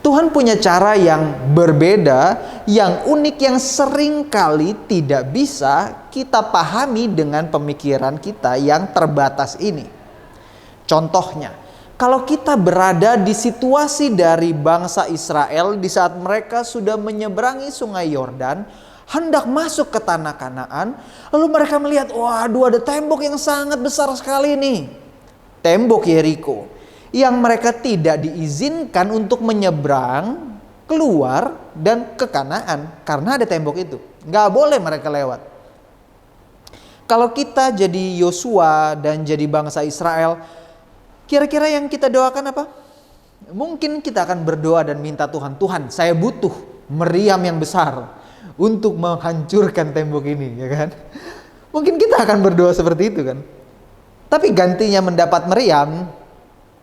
Tuhan punya cara yang berbeda, yang unik, yang seringkali tidak bisa kita pahami dengan pemikiran kita yang terbatas ini. Contohnya, kalau kita berada di situasi dari bangsa Israel di saat mereka sudah menyeberangi sungai Yordan, hendak masuk ke tanah Kanaan, lalu mereka melihat, waduh, ada tembok yang sangat besar sekali nih. Tembok Yeriko. Yang mereka tidak diizinkan untuk menyeberang, keluar, dan ke Kanaan. Karena ada tembok itu. Nggak boleh mereka lewat. Kalau kita jadi Yosua dan jadi bangsa Israel, kira-kira yang kita doakan apa? Mungkin kita akan berdoa dan minta Tuhan, Tuhan, saya butuh meriam yang besar untuk menghancurkan tembok ini, ya kan? Mungkin kita akan berdoa seperti itu kan. Tapi gantinya mendapat meriam,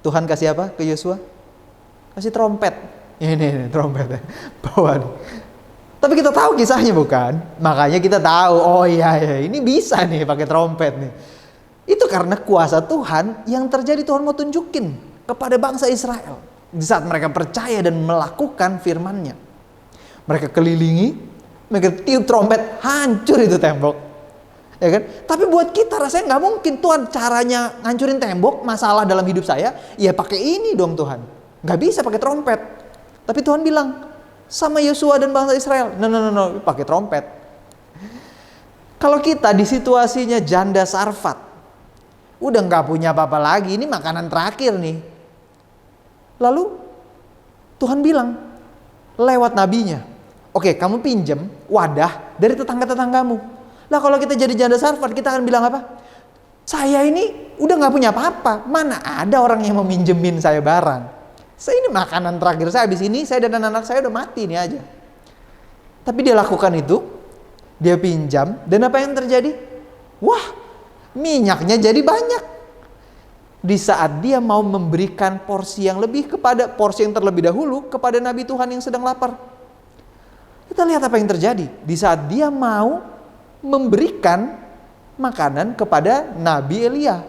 Tuhan kasih apa ke Yosua? Kasih trompet. Ini trompet. Bawa nih. Tapi kita tahu kisahnya bukan? Makanya kita tahu, oh iya ini bisa nih pakai trompet nih. Itu karena kuasa Tuhan yang terjadi, Tuhan mau tunjukin kepada bangsa Israel. Di saat mereka percaya dan melakukan firman-Nya. Mereka kelilingi, mereka tiup trompet, hancur itu tembok. Ya kan? Tapi buat kita rasanya nggak mungkin, Tuhan caranya ngancurin tembok, masalah dalam hidup saya, ya pakai ini dong Tuhan. Nggak bisa pakai trompet. Tapi Tuhan bilang sama Yosua dan bangsa Israel, no, pakai trompet. Kalau kita di situasinya janda Sarfat, udah nggak punya apa-apa lagi, ini makanan terakhir nih. Lalu Tuhan bilang lewat nabinya, oke, kamu pinjem wadah dari tetangga-tetanggamu. Lah kalau kita jadi janda Sarfat, kita akan bilang apa? Saya ini udah gak punya apa-apa. Mana ada orang yang mau minjemin saya barang. Saya ini makanan terakhir saya, habis ini saya dan anak-anak saya udah mati nih aja. Tapi dia lakukan itu, dia pinjam, dan apa yang terjadi? Wah, minyaknya jadi banyak. Di saat dia mau memberikan porsi yang lebih kepada porsi yang terlebih dahulu kepada Nabi Tuhan yang sedang lapar. Kita lihat apa yang terjadi. Di saat dia mau memberikan makanan kepada Nabi Elia,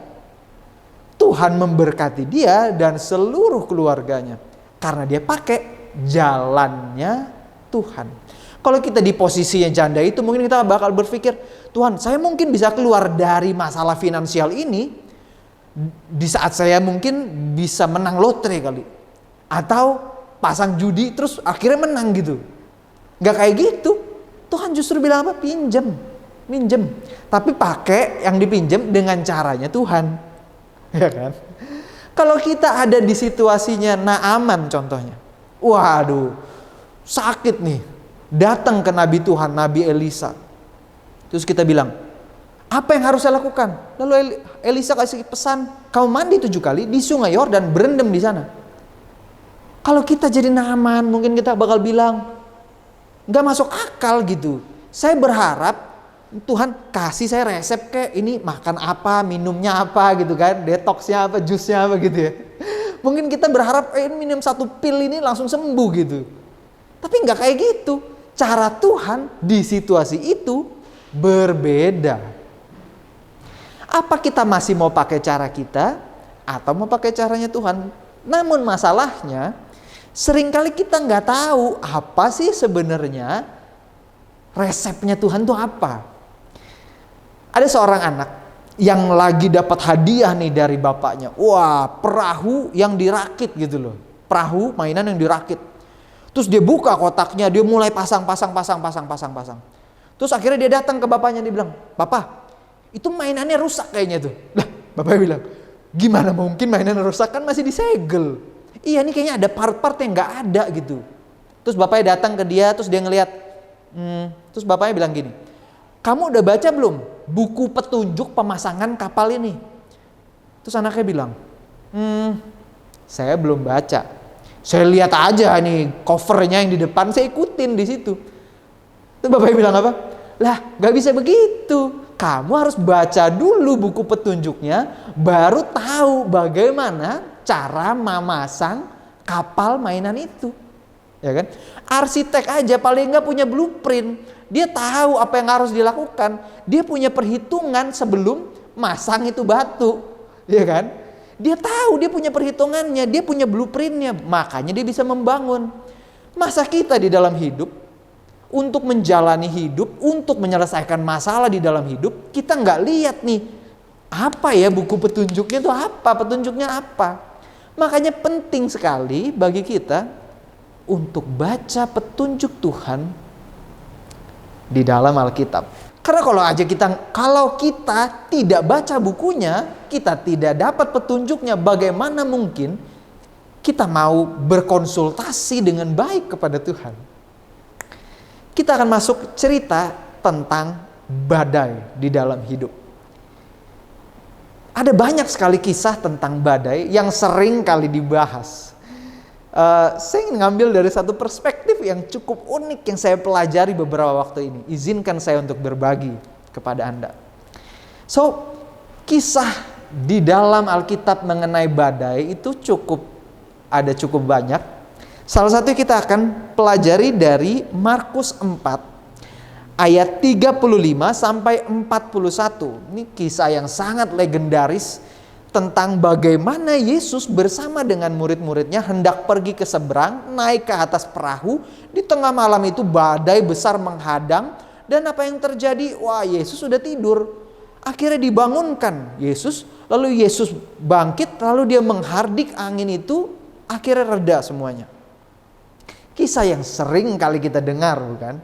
Tuhan memberkati dia dan seluruh keluarganya karena dia pakai jalannya Tuhan. Kalau kita di posisinya janda itu, mungkin kita bakal berpikir, Tuhan, saya mungkin bisa keluar dari masalah finansial ini di saat saya mungkin bisa menang lotre kali, atau pasang judi terus akhirnya menang gitu. Gak kayak gitu. Tuhan justru bilang apa? Minjem, tapi pakai yang dipinjam dengan caranya Tuhan, ya kan? Kalau kita ada di situasinya Naaman contohnya, waduh, sakit nih, datang ke Nabi Tuhan, Nabi Elisa, terus kita bilang, apa yang harus saya lakukan? Lalu Elisa kasih pesan, kamu mandi 7 kali di sungai Yordan, berendam di sana. Kalau kita jadi Naaman, mungkin kita bakal bilang, nggak masuk akal gitu. Saya berharap Tuhan kasih saya resep kayak ini, makan apa, minumnya apa gitu kan, detoxnya apa, jusnya apa gitu ya. Mungkin kita berharap minum 1 pil ini langsung sembuh gitu. Tapi nggak kayak gitu. Cara Tuhan di situasi itu berbeda. Apa kita masih mau pakai cara kita atau mau pakai caranya Tuhan? Namun masalahnya seringkali kita nggak tahu apa sih sebenarnya resepnya Tuhan itu apa. Ada seorang anak yang lagi dapat hadiah nih dari bapaknya. Wah, perahu yang dirakit gitu loh. Perahu mainan yang dirakit. Terus dia buka kotaknya, dia mulai pasang. Terus akhirnya dia datang ke bapaknya, dia bilang, "Papa, itu mainannya rusak kayaknya tuh." Lah, bapaknya bilang, "Gimana mungkin mainannya rusak, kan masih disegel." Iya, nih kayaknya ada part-part yang nggak ada gitu. Terus bapaknya datang ke dia, terus dia ngeliat. Terus bapaknya bilang gini, "Kamu udah baca belum buku petunjuk pemasangan kapal ini?" Terus anaknya bilang, "Saya belum baca. Saya lihat aja nih covernya yang di depan, saya ikutin di situ." Terus bapaknya bilang apa? "Lah, gak bisa begitu. Kamu harus baca dulu buku petunjuknya, baru tahu bagaimana cara memasang kapal mainan itu." Ya kan? Arsitek aja paling nggak punya blueprint. Dia tahu apa yang harus dilakukan. Dia punya perhitungan sebelum masang itu batu, ya kan? Dia tahu, dia punya perhitungannya, dia punya blueprintnya, makanya dia bisa membangun. Masa kita di dalam hidup, untuk menjalani hidup, untuk menyelesaikan masalah di dalam hidup, kita nggak lihat nih, apa ya buku petunjuknya itu apa, petunjuknya apa. Makanya penting sekali bagi kita untuk baca petunjuk Tuhan di dalam Alkitab. Karena kalau kita tidak baca bukunya, kita tidak dapat petunjuknya, bagaimana mungkin kita mau berkonsultasi dengan baik kepada Tuhan. Kita akan masuk cerita tentang badai di dalam hidup. Ada banyak sekali kisah tentang badai yang sering kali dibahas. Saya ingin ngambil dari satu perspektif yang cukup unik yang saya pelajari beberapa waktu ini. Izinkan saya untuk berbagi kepada Anda. So, kisah di dalam Alkitab mengenai badai itu cukup banyak. Salah satu kita akan pelajari dari Markus 4 ayat 35 sampai 41. Ini kisah yang sangat legendaris tentang bagaimana Yesus bersama dengan murid-muridnya hendak pergi ke seberang, naik ke atas perahu. Di tengah malam itu badai besar menghadang, dan apa yang terjadi? Wah, Yesus sudah tidur. Akhirnya dibangunkan Yesus, lalu Yesus bangkit, lalu dia menghardik angin itu, akhirnya reda semuanya. Kisah yang sering kali kita dengar, bukan?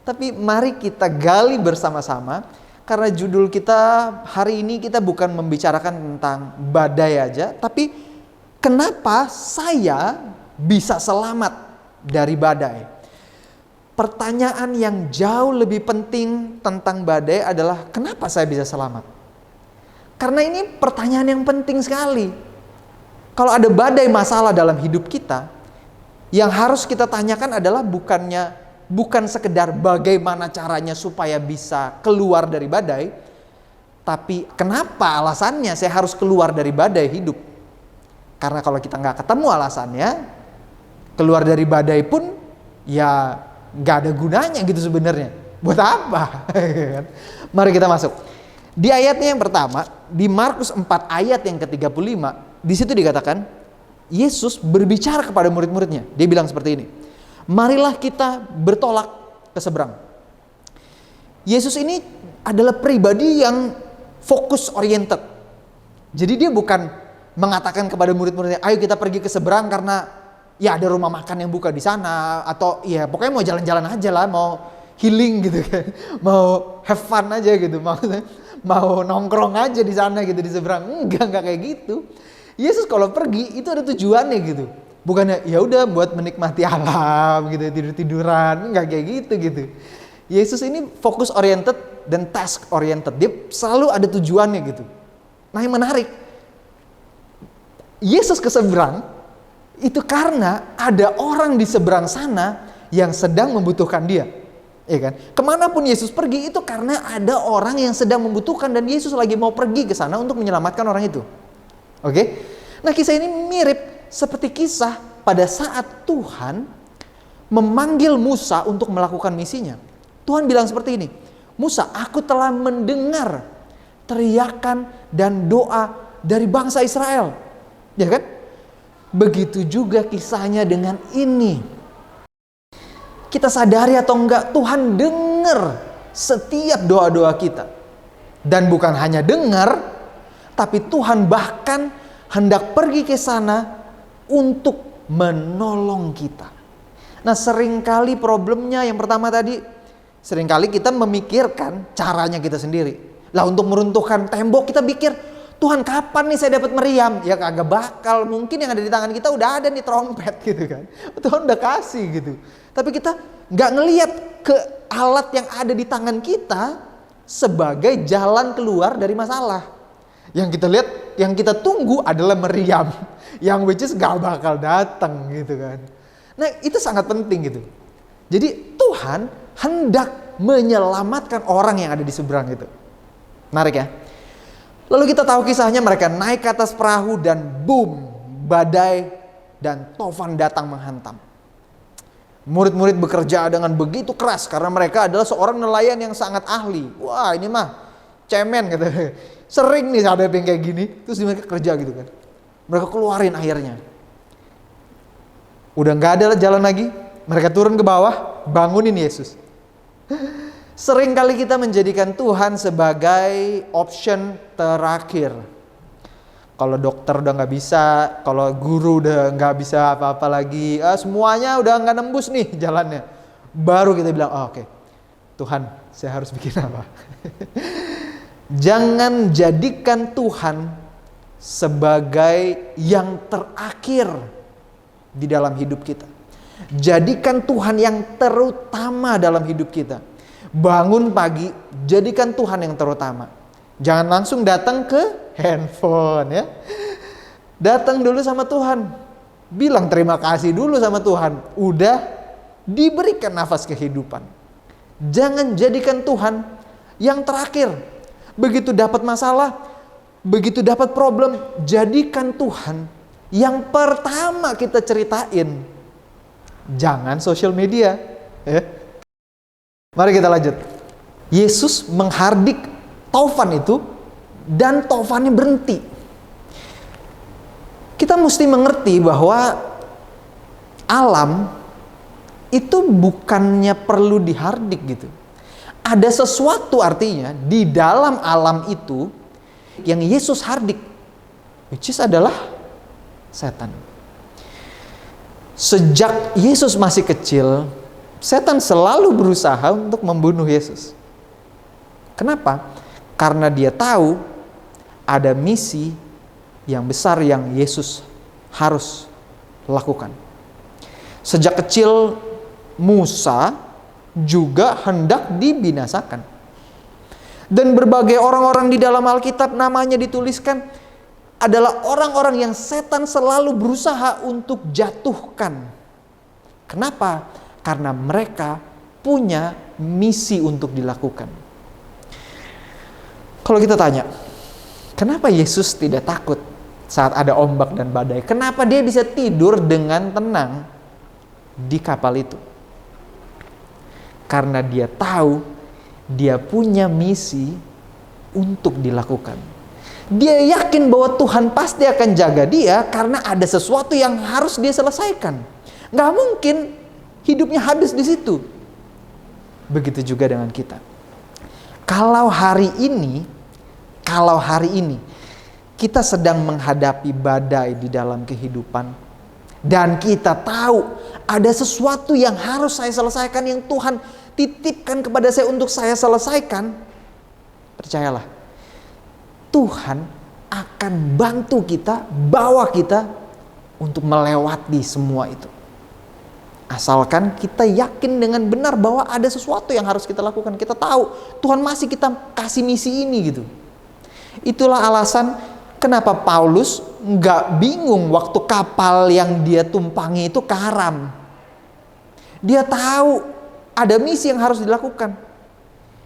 Tapi mari kita gali bersama-sama. Karena judul kita hari ini, kita bukan membicarakan tentang badai aja, tapi kenapa saya bisa selamat dari badai. Pertanyaan yang jauh lebih penting tentang badai adalah kenapa saya bisa selamat. Karena ini pertanyaan yang penting sekali. Kalau ada badai masalah dalam hidup kita, yang harus kita tanyakan adalah bukan sekedar bagaimana caranya supaya bisa keluar dari badai, tapi kenapa alasannya saya harus keluar dari badai hidup. Karena kalau kita nggak ketemu alasannya, keluar dari badai pun ya nggak ada gunanya gitu sebenarnya. Buat apa? Mari kita masuk. Di ayatnya yang pertama, di Markus 4 ayat yang ke-35, di situ dikatakan Yesus berbicara kepada murid-muridnya. Dia bilang seperti ini. Marilah kita bertolak ke seberang. Yesus ini adalah pribadi yang fokus oriented. Jadi dia bukan mengatakan kepada murid-muridnya, ayo kita pergi ke seberang karena ya ada rumah makan yang buka di sana, atau ya pokoknya mau jalan-jalan aja lah, mau healing gitu kan, mau have fun aja gitu, mau nongkrong aja di sana gitu di seberang. Enggak kayak gitu. Yesus kalau pergi itu ada tujuannya gitu. Bukannya ya udah buat menikmati alam gitu, tidur-tiduran, enggak kayak gitu. Yesus ini fokus oriented dan task oriented. Dia selalu ada tujuannya gitu. Nah, yang menarik, Yesus ke seberang itu karena ada orang di seberang sana yang sedang membutuhkan dia. Ya kan? Kemanapun Yesus pergi itu karena ada orang yang sedang membutuhkan dan Yesus lagi mau pergi ke sana untuk menyelamatkan orang itu. Oke? Nah, kisah ini mirip seperti kisah pada saat Tuhan memanggil Musa untuk melakukan misinya. Tuhan bilang seperti ini, Musa, aku telah mendengar teriakan dan doa dari bangsa Israel. Ya kan? Begitu juga kisahnya dengan ini. Kita sadari atau enggak, Tuhan dengar setiap doa-doa kita. Dan bukan hanya dengar, tapi Tuhan bahkan hendak pergi ke sana untuk menolong kita. Nah, seringkali problemnya yang pertama tadi, seringkali kita memikirkan caranya kita sendiri. Lah, untuk meruntuhkan tembok kita pikir, Tuhan kapan nih saya dapat meriam? Ya kagak bakal, mungkin yang ada di tangan kita udah ada nih trompet gitu kan. Tuhan udah kasih gitu. Tapi kita nggak ngelihat ke alat yang ada di tangan kita sebagai jalan keluar dari masalah. Yang kita lihat, yang kita tunggu adalah meriam. Yang which is gak bakal datang gitu kan. Nah, itu sangat penting gitu. Jadi Tuhan hendak menyelamatkan orang yang ada di seberang itu. Menarik ya. Lalu kita tahu kisahnya, mereka naik ke atas perahu dan boom, badai dan tofan datang menghantam. Murid-murid bekerja dengan begitu keras karena mereka adalah seorang nelayan yang sangat ahli. Wah, ini mah cemen gitu. Sering nih ada yang kayak gini, terus mereka kerja gitu kan. Mereka keluarin airnya. Udah nggak ada jalan lagi, mereka turun ke bawah, bangunin Yesus. Sering kali kita menjadikan Tuhan sebagai option terakhir. Kalau dokter udah nggak bisa, kalau guru udah nggak bisa apa-apa lagi, semuanya udah nggak nembus nih jalannya. Baru kita bilang, oh, oke, Tuhan, saya harus bikin apa? Jangan jadikan Tuhan sebagai yang terakhir di dalam hidup kita. Jadikan Tuhan yang terutama dalam hidup kita. Bangun pagi, jadikan Tuhan yang terutama. Jangan langsung datang ke handphone ya. Datang dulu sama Tuhan. Bilang terima kasih dulu sama Tuhan. Udah diberikan nafas kehidupan. Jangan jadikan Tuhan yang terakhir. Begitu dapat masalah, begitu dapat problem, jadikan Tuhan yang pertama kita ceritain. Jangan sosial media. Ya. Mari kita lanjut. Yesus menghardik taufan itu dan taufannya berhenti. Kita mesti mengerti bahwa alam itu bukannya perlu dihardik gitu. Ada sesuatu artinya di dalam alam itu yang Yesus hardik, which is adalah setan. Sejak Yesus masih kecil, setan selalu berusaha untuk membunuh Yesus. Kenapa? Karena dia tahu ada misi yang besar yang Yesus harus lakukan. Sejak kecil Musa juga hendak dibinasakan. Dan berbagai orang-orang di dalam Alkitab namanya dituliskan adalah orang-orang yang setan selalu berusaha untuk jatuhkan. Kenapa? Karena mereka punya misi untuk dilakukan. Kalau kita tanya, kenapa Yesus tidak takut saat ada ombak dan badai? Kenapa dia bisa tidur dengan tenang di kapal itu? Karena dia tahu dia punya misi untuk dilakukan. Dia yakin bahwa Tuhan pasti akan jaga dia karena ada sesuatu yang harus dia selesaikan. Gak mungkin hidupnya habis di situ. Begitu juga dengan kita. Kalau hari ini kita sedang menghadapi badai di dalam kehidupan dan kita tahu ada sesuatu yang harus saya selesaikan, yang Tuhan titipkan kepada saya untuk saya selesaikan, percayalah, Tuhan akan bantu kita, bawa kita untuk melewati semua itu. Asalkan kita yakin dengan benar bahwa ada sesuatu yang harus kita lakukan. Kita tahu Tuhan masih kita kasih misi ini gitu. Itulah alasan kenapa Paulus nggak bingung waktu kapal yang dia tumpangi itu karam. Dia tahu ada misi yang harus dilakukan.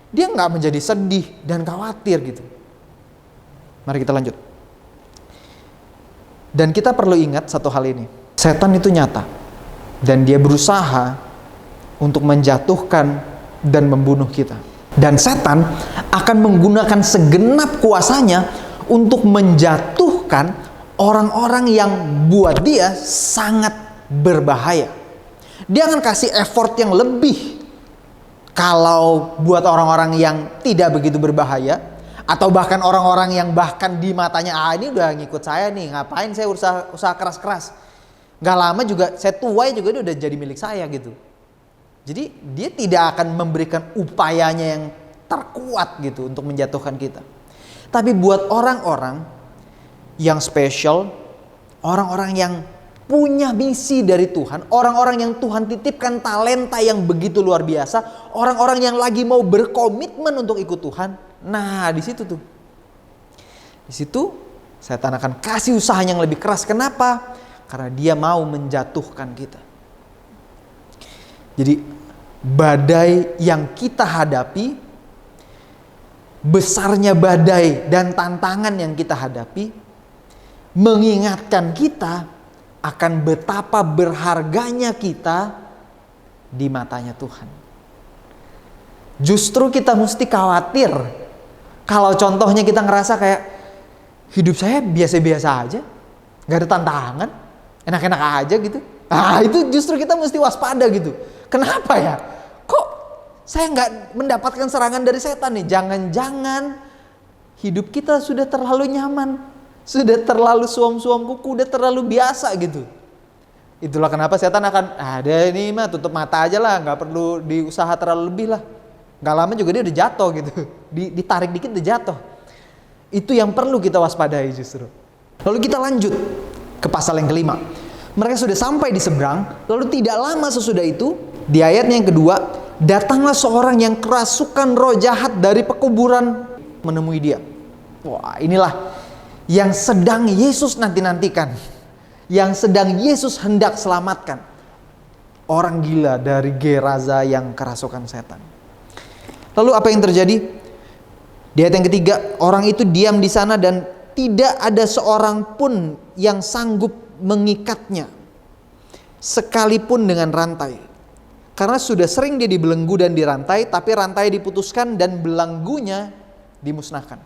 Dia nggak menjadi sedih dan khawatir gitu. Mari kita lanjut. Dan kita perlu ingat satu hal ini. Setan itu nyata. Dan dia berusaha untuk menjatuhkan dan membunuh kita. Dan setan akan menggunakan segenap kuasanya untuk menjatuhkan orang-orang yang buat dia sangat berbahaya. Dia akan kasih effort yang lebih kalau buat orang-orang yang tidak begitu berbahaya, atau bahkan orang-orang yang bahkan di matanya, ini udah ngikut saya nih, ngapain saya usaha keras-keras. Gak lama juga saya tuai juga dia udah jadi milik saya gitu. Jadi dia tidak akan memberikan upayanya yang terkuat gitu untuk menjatuhkan kita. Tapi buat orang-orang yang spesial, orang-orang yang punya misi dari Tuhan, orang-orang yang Tuhan titipkan talenta yang begitu luar biasa, orang-orang yang lagi mau berkomitmen untuk ikut Tuhan. Nah, di situ tuh. Di situ setan akan kasih usaha yang lebih keras. Kenapa? Karena dia mau menjatuhkan kita. Jadi badai yang kita hadapi, besarnya badai dan tantangan yang kita hadapi, mengingatkan kita akan betapa berharganya kita di matanya Tuhan. Justru kita mesti khawatir Kalau contohnya kita ngerasa kayak hidup saya biasa-biasa aja, gak ada tantangan, enak-enak aja gitu. Itu justru kita mesti waspada gitu. Kenapa ya? Kok saya gak mendapatkan serangan dari setan nih? Jangan-jangan hidup kita sudah terlalu nyaman, sudah terlalu suam-suam kuku, udah terlalu biasa gitu. Itulah kenapa setan akan, ada ini mah tutup mata aja lah, gak perlu diusaha terlalu lebih lah. Gak lama juga dia udah jatuh gitu, ditarik dikit udah jatuh. Itu yang perlu kita waspadai justru. Lalu kita lanjut ke pasal yang kelima. Mereka sudah sampai di seberang, lalu tidak lama sesudah itu, di ayatnya yang kedua, datanglah seorang yang kerasukan roh jahat dari pekuburan menemui dia. Wah, inilah yang sedang Yesus nanti-nantikan, yang sedang Yesus hendak selamatkan. Orang gila dari Gerasa yang kerasukan setan. Lalu apa yang terjadi? Di ayat yang ketiga, orang itu diam di sana dan tidak ada seorang pun yang sanggup mengikatnya, sekalipun dengan rantai. Karena sudah sering dia dibelenggu dan dirantai, tapi rantai diputuskan dan belenggunya dimusnahkan.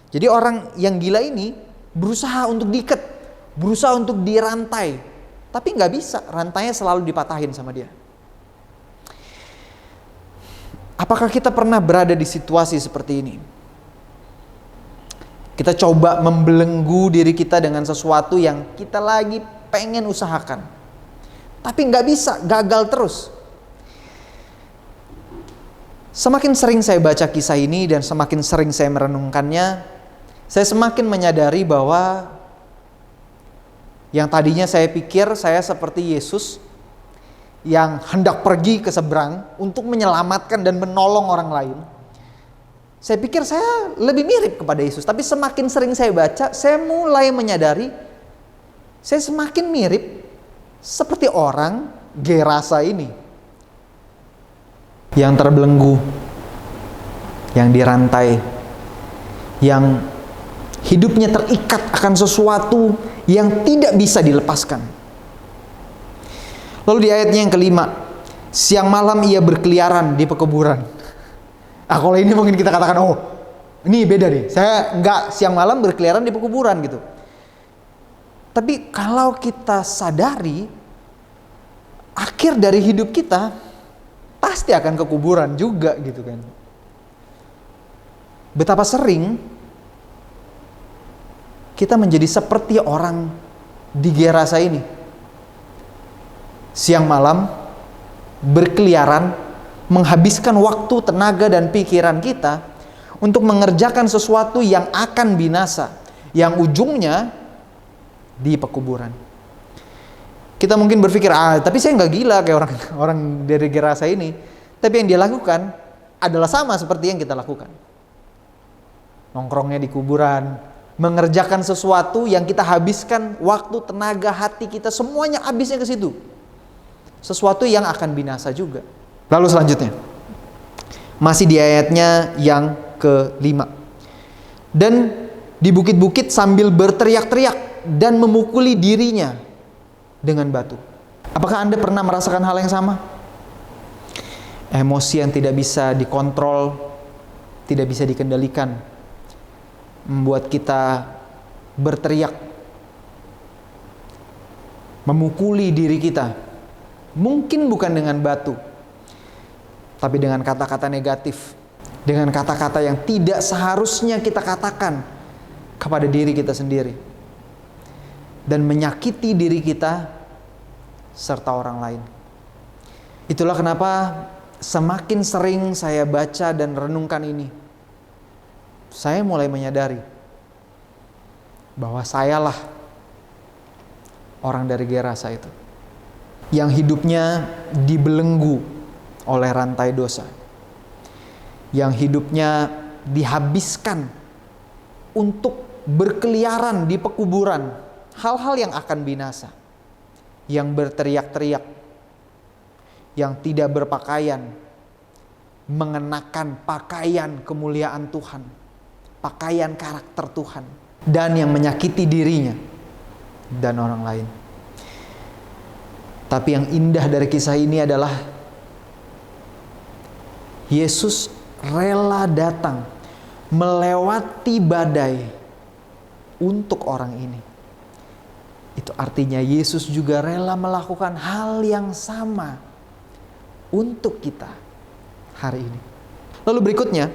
Jadi orang yang gila ini berusaha untuk diikat, berusaha untuk dirantai, tapi nggak bisa, rantainya selalu dipatahin sama dia. Apakah kita pernah berada di situasi seperti ini? Kita coba membelenggu diri kita dengan sesuatu yang kita lagi pengen usahakan, tapi nggak bisa, gagal terus. Semakin sering saya baca kisah ini dan semakin sering saya merenungkannya, saya semakin menyadari bahwa yang tadinya saya pikir saya seperti Yesus yang hendak pergi ke seberang untuk menyelamatkan dan menolong orang lain. Saya pikir saya lebih mirip kepada Yesus, tapi semakin sering saya baca, saya mulai menyadari saya semakin mirip seperti orang Gerasa ini, yang terbelenggu, yang dirantai, yang hidupnya terikat akan sesuatu yang tidak bisa dilepaskan. Lalu di ayatnya yang kelima, siang malam ia berkeliaran di pekuburan. Kalau ini mungkin kita katakan, oh ini beda nih, saya nggak siang malam berkeliaran di pekuburan gitu. Tapi kalau kita sadari, akhir dari hidup kita pasti akan ke kuburan juga gitu kan. Betapa sering kita menjadi seperti orang di Gerasa ini. Siang malam berkeliaran, menghabiskan waktu, tenaga dan pikiran kita untuk mengerjakan sesuatu yang akan binasa, yang ujungnya di pekuburan. Kita mungkin berpikir, tapi saya nggak gila kayak orang dari Gerasa ini. Tapi yang dia lakukan adalah sama seperti yang kita lakukan. Nongkrongnya di kuburan, mengerjakan sesuatu yang kita habiskan waktu, tenaga, hati kita, semuanya habisnya ke situ. Sesuatu yang akan binasa juga. Lalu selanjutnya, masih di ayatnya yang ke-5. Dan di bukit-bukit sambil berteriak-teriak dan memukuli dirinya dengan batu. Apakah Anda pernah merasakan hal yang sama? Emosi yang tidak bisa dikontrol, tidak bisa dikendalikan, membuat kita berteriak, memukuli diri kita. Mungkin bukan dengan batu, tapi dengan kata-kata negatif, dengan kata-kata yang tidak seharusnya kita katakan kepada diri kita sendiri, dan menyakiti diri kita serta orang lain. Itulah kenapa semakin sering saya baca dan renungkan ini, saya mulai menyadari bahwa sayalah orang dari Gerasa itu, yang hidupnya dibelenggu oleh rantai dosa, yang hidupnya dihabiskan untuk berkeliaran di pekuburan hal-hal yang akan binasa, yang berteriak-teriak, yang tidak berpakaian, mengenakan pakaian kemuliaan Tuhan, pakaian karakter Tuhan, dan yang menyakiti dirinya dan orang lain. Tapi yang indah dari kisah ini adalah Yesus rela datang melewati badai untuk orang ini. Itu artinya Yesus juga rela melakukan hal yang sama untuk kita hari ini. Lalu berikutnya,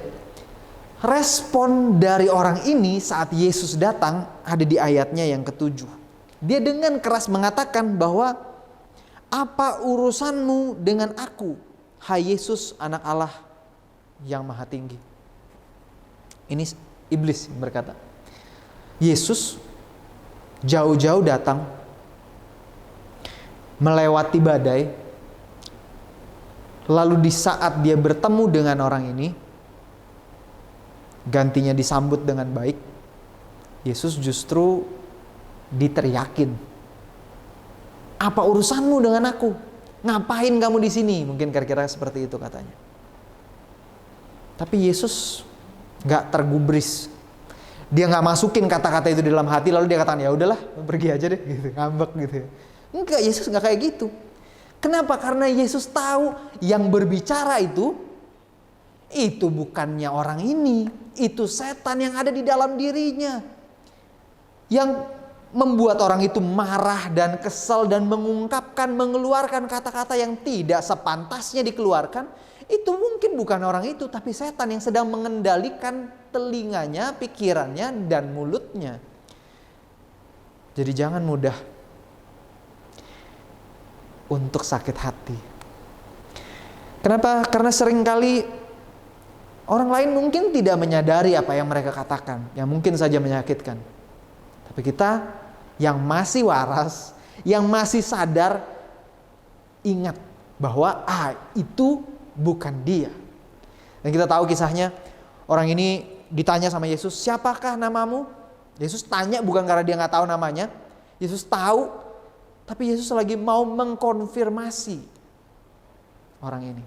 respon dari orang ini saat Yesus datang ada di ayatnya yang ke-7. Dia dengan keras mengatakan bahwa, "Apa urusanmu dengan aku, hai Yesus, anak Allah yang maha tinggi?" Ini iblis yang berkata. Yesus jauh-jauh datang, melewati badai, lalu di saat dia bertemu dengan orang ini, gantinya disambut dengan baik, Yesus justru diteriakin. "Apa urusanmu dengan aku? Ngapain kamu di sini?" Mungkin kira-kira seperti itu katanya. Tapi Yesus gak tergubris. Dia gak masukin kata-kata itu di dalam hati lalu dia katakan, "Ya udahlah, pergi aja deh," gitu, ngambek gitu. Enggak, Yesus gak kayak gitu. Kenapa? Karena Yesus tahu yang berbicara itu bukannya orang ini, itu setan yang ada di dalam dirinya. Yang membuat orang itu marah dan kesal dan mengeluarkan kata-kata yang tidak sepantasnya dikeluarkan. Itu mungkin bukan orang itu, tapi setan yang sedang mengendalikan telinganya, pikirannya, dan mulutnya. Jadi jangan mudah untuk sakit hati. Kenapa? Karena seringkali orang lain mungkin tidak menyadari apa yang mereka katakan, yang mungkin saja menyakitkan. Tapi kita yang masih waras, yang masih sadar, ingat bahwa itu bukan dia. Dan kita tahu kisahnya, orang ini ditanya sama Yesus, "Siapakah namamu?" Yesus tanya bukan karena dia gak tahu namanya. Yesus tahu, tapi Yesus lagi mau mengkonfirmasi orang ini.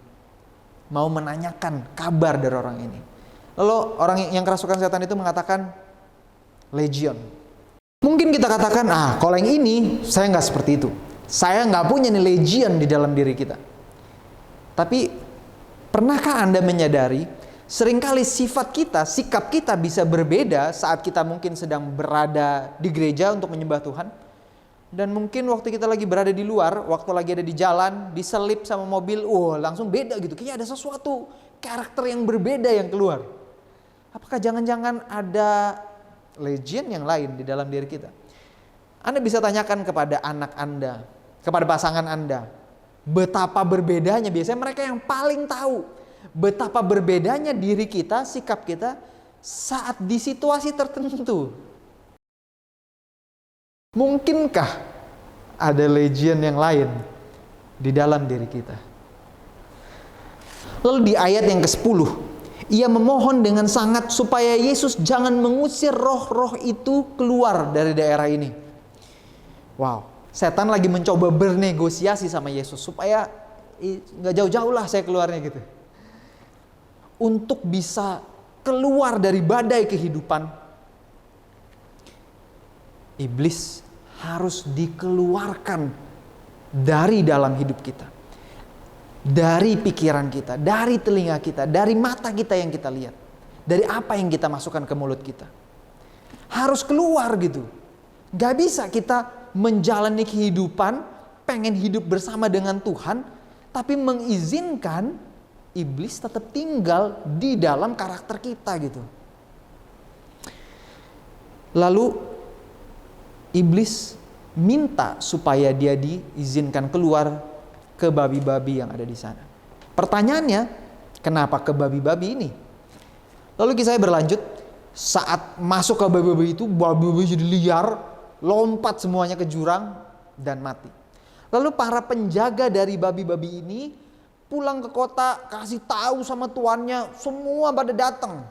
Mau menanyakan kabar dari orang ini. Lalu orang yang kerasukan setan itu mengatakan, "Legion." Mungkin kita katakan, kalau yang ini saya gak seperti itu. Saya gak punya nih legion di dalam diri kita. Tapi pernahkah Anda menyadari seringkali sifat kita, sikap kita bisa berbeda saat kita mungkin sedang berada di gereja untuk menyembah Tuhan. Dan mungkin waktu kita lagi berada di luar, waktu lagi ada di jalan, diselip sama mobil, langsung beda gitu. Kayaknya ada sesuatu karakter yang berbeda yang keluar. Apakah jangan-jangan ada legion yang lain di dalam diri kita? Anda bisa tanyakan kepada anak Anda, kepada pasangan Anda, betapa berbedanya. Biasanya mereka yang paling tahu betapa berbedanya diri kita, sikap kita saat di situasi tertentu. Mungkinkah ada legion yang lain di dalam diri kita? Lalu di ayat yang ke-10, ia memohon dengan sangat supaya Yesus jangan mengusir roh-roh itu keluar dari daerah ini. Wow, setan lagi mencoba bernegosiasi sama Yesus supaya gak jauh-jauh lah saya keluarnya gitu. Untuk bisa keluar dari badai kehidupan, iblis harus dikeluarkan dari dalam hidup kita. Dari pikiran kita, dari telinga kita, dari mata kita yang kita lihat. Dari apa yang kita masukkan ke mulut kita. Harus keluar gitu. Gak bisa kita menjalani kehidupan, pengen hidup bersama dengan Tuhan, tapi mengizinkan iblis tetap tinggal di dalam karakter kita gitu. Lalu iblis minta supaya dia diizinkan keluar ke babi-babi yang ada di sana. Pertanyaannya, kenapa ke babi-babi ini? Lalu kisahnya berlanjut, saat masuk ke babi-babi itu, babi-babi jadi liar, lompat semuanya ke jurang dan mati. Lalu para penjaga dari babi-babi ini pulang ke kota, kasih tahu sama tuannya, semua pada datang.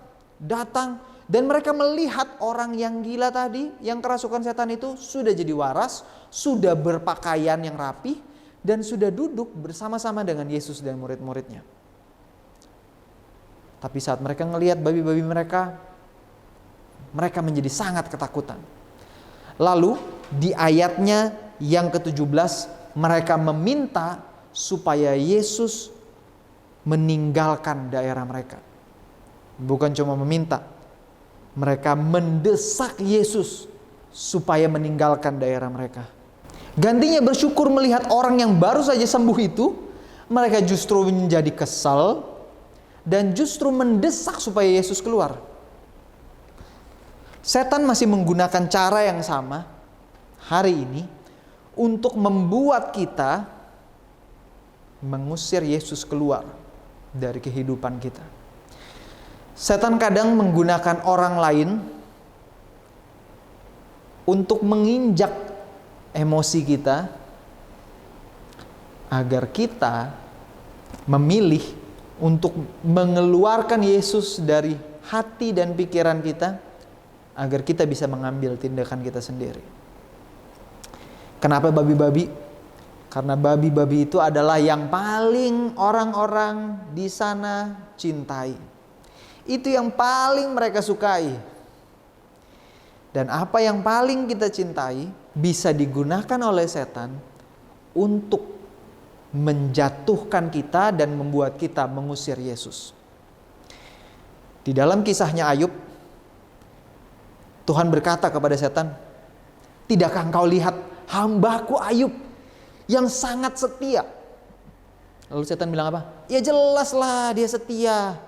Dan mereka melihat orang yang gila tadi, yang kerasukan setan itu sudah jadi waras, sudah berpakaian yang rapi, dan sudah duduk bersama-sama dengan Yesus dan murid-muridnya. Tapi saat mereka ngelihat babi-babi mereka menjadi sangat ketakutan. Lalu di ayatnya yang ke-17, mereka meminta supaya Yesus meninggalkan daerah mereka. Bukan cuma meminta, Mereka mendesak Yesus supaya meninggalkan daerah mereka. Gantinya bersyukur melihat orang yang baru saja sembuh itu, mereka justru menjadi kesal dan justru mendesak supaya Yesus keluar. Setan masih menggunakan cara yang sama hari ini untuk membuat kita mengusir Yesus keluar dari kehidupan kita. Setan kadang menggunakan orang lain untuk menginjak emosi kita agar kita memilih untuk mengeluarkan Yesus dari hati dan pikiran kita agar kita bisa mengambil tindakan kita sendiri. Kenapa babi-babi? Karena babi-babi itu adalah yang paling orang-orang di sana cintai. Itu yang paling mereka sukai. Dan apa yang paling kita cintai bisa digunakan oleh setan untuk menjatuhkan kita dan membuat kita mengusir Yesus. Di dalam kisahnya Ayub, Tuhan berkata kepada setan, "Tidakkah engkau lihat hambaku Ayub yang sangat setia?" Lalu setan bilang apa? "Ya jelaslah dia setia.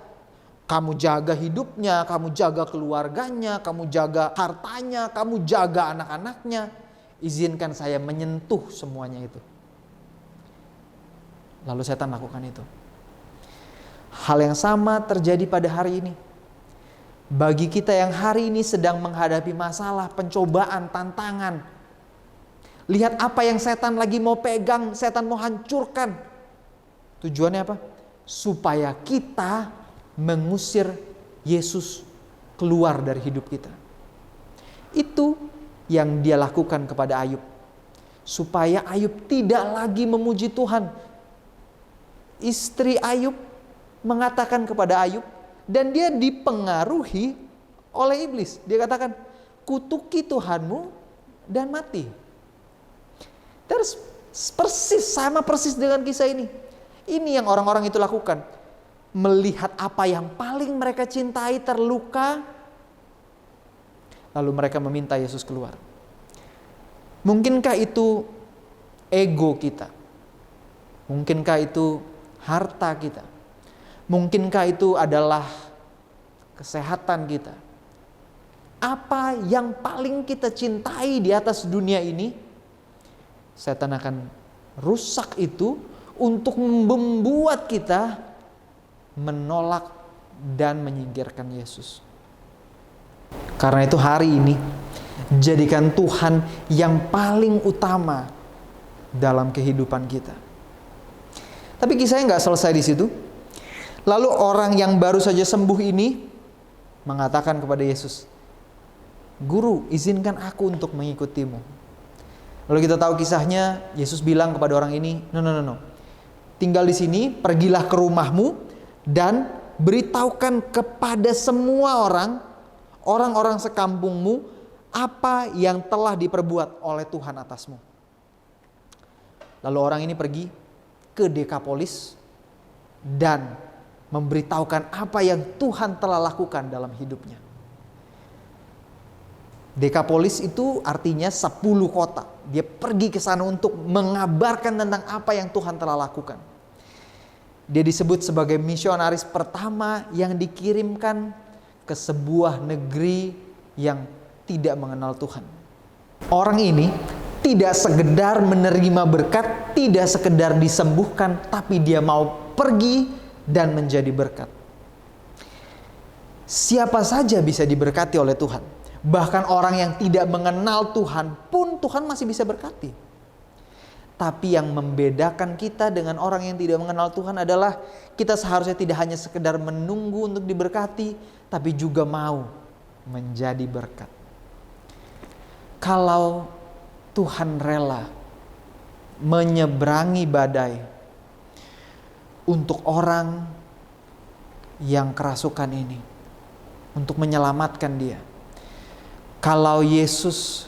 Kamu jaga hidupnya, kamu jaga keluarganya, kamu jaga hartanya, kamu jaga anak-anaknya. Izinkan saya menyentuh semuanya itu." Lalu setan lakukan itu. Hal yang sama terjadi pada hari ini. Bagi kita yang hari ini sedang menghadapi masalah, pencobaan, tantangan. Lihat apa yang setan lagi mau pegang, setan mau hancurkan. Tujuannya apa? Supaya kita mengusir Yesus keluar dari hidup kita. Itu yang dia lakukan kepada Ayub. Supaya Ayub tidak lagi memuji Tuhan. Istri Ayub mengatakan kepada Ayub, dan dia dipengaruhi oleh iblis. Dia katakan, "Kutuki Tuhanmu dan mati." Terus sama persis dengan kisah ini. Ini yang orang-orang itu lakukan. Melihat apa yang paling mereka cintai terluka, lalu mereka meminta Yesus keluar. Mungkinkah itu ego kita? Mungkinkah itu harta kita? Mungkinkah itu adalah kesehatan kita? Apa yang paling kita cintai di atas dunia ini? Setan akan rusak itu untuk membuat kita menolak dan menyingkirkan Yesus. Karena itu hari ini jadikan Tuhan yang paling utama dalam kehidupan kita. Tapi kisahnya nggak selesai di situ. Lalu orang yang baru saja sembuh ini mengatakan kepada Yesus, "Guru, izinkan aku untuk mengikutimu." Lalu kita tahu kisahnya, Yesus bilang kepada orang ini, No. Tinggal di sini, pergilah ke rumahmu dan beritahukan kepada semua orang-orang sekampungmu apa yang telah diperbuat oleh Tuhan atasmu. Lalu orang ini pergi ke Dekapolis dan memberitahukan apa yang Tuhan telah lakukan dalam hidupnya. Dekapolis itu artinya 10 kota. Dia pergi ke sana untuk mengabarkan tentang apa yang Tuhan telah lakukan. Dia disebut sebagai misionaris pertama yang dikirimkan ke sebuah negeri yang tidak mengenal Tuhan. Orang ini tidak sekedar menerima berkat, tidak sekedar disembuhkan, tapi dia mau pergi dan menjadi berkat. Siapa saja bisa diberkati oleh Tuhan. Bahkan orang yang tidak mengenal Tuhan pun Tuhan masih bisa berkati. Tapi yang membedakan kita dengan orang yang tidak mengenal Tuhan adalah kita seharusnya tidak hanya sekedar menunggu untuk diberkati, tapi juga mau menjadi berkat. Kalau Tuhan rela menyeberangi badai untuk orang yang kerasukan ini, untuk menyelamatkan dia. Kalau Yesus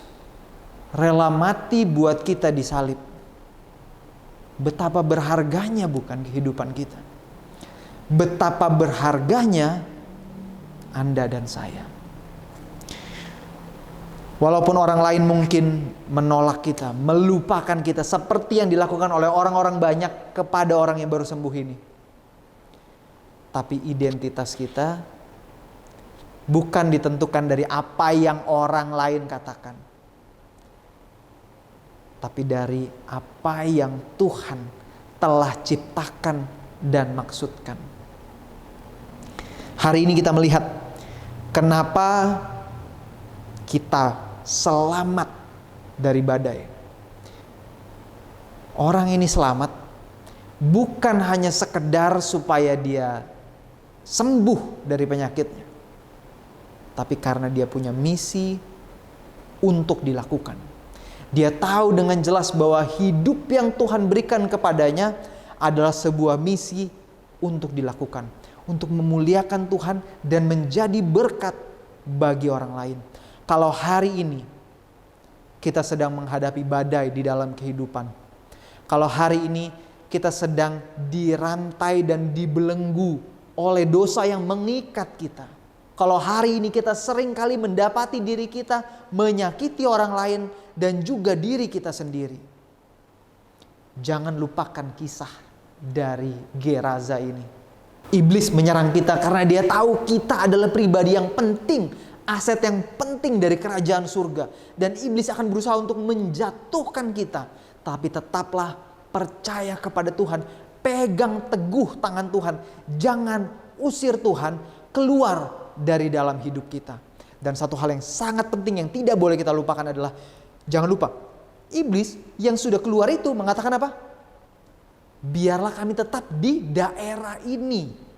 rela mati buat kita disalib, betapa berharganya bukan kehidupan kita. Betapa berharganya Anda dan saya. Walaupun orang lain mungkin menolak kita, melupakan kita seperti yang dilakukan oleh orang-orang banyak kepada orang yang baru sembuh ini. Tapi identitas kita bukan ditentukan dari apa yang orang lain katakan, tapi dari apa yang Tuhan telah ciptakan dan maksudkan. Hari ini kita melihat kenapa kita selamat dari badai. Orang ini selamat bukan hanya sekedar supaya dia sembuh dari penyakitnya, tapi karena dia punya misi untuk dilakukan. Dia tahu dengan jelas bahwa hidup yang Tuhan berikan kepadanya adalah sebuah misi untuk dilakukan, untuk memuliakan Tuhan dan menjadi berkat bagi orang lain. Kalau hari ini kita sedang menghadapi badai di dalam kehidupan, kalau hari ini kita sedang dirantai dan dibelenggu oleh dosa yang mengikat kita, kalau hari ini kita sering kali mendapati diri kita menyakiti orang lain dan juga diri kita sendiri, jangan lupakan kisah dari Geraza ini. Iblis menyerang kita karena dia tahu kita adalah pribadi yang penting, aset yang penting dari kerajaan surga. Dan iblis akan berusaha untuk menjatuhkan kita. Tapi tetaplah percaya kepada Tuhan. Pegang teguh tangan Tuhan. Jangan usir Tuhan keluar dari dalam hidup kita. Dan satu hal yang sangat penting yang tidak boleh kita lupakan adalah, jangan lupa, iblis yang sudah keluar itu mengatakan apa? Biarlah kami tetap di daerah ini.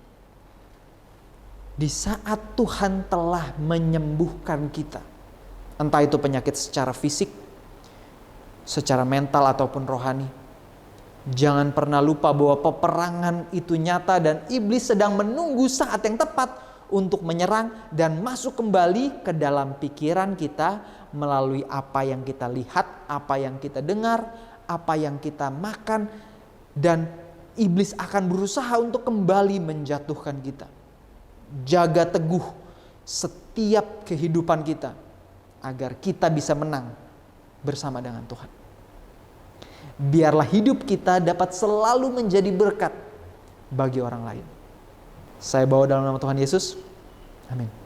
Di saat Tuhan telah menyembuhkan kita, entah itu penyakit secara fisik, secara mental ataupun rohani, jangan pernah lupa bahwa peperangan itu nyata dan iblis sedang menunggu saat yang tepat untuk menyerang dan masuk kembali ke dalam pikiran kita melalui apa yang kita lihat, apa yang kita dengar, apa yang kita makan, dan iblis akan berusaha untuk kembali menjatuhkan kita. Jaga teguh setiap kehidupan kita agar kita bisa menang bersama dengan Tuhan. Biarlah hidup kita dapat selalu menjadi berkat bagi orang lain. Saya bawa dalam nama Tuhan Yesus. Amin.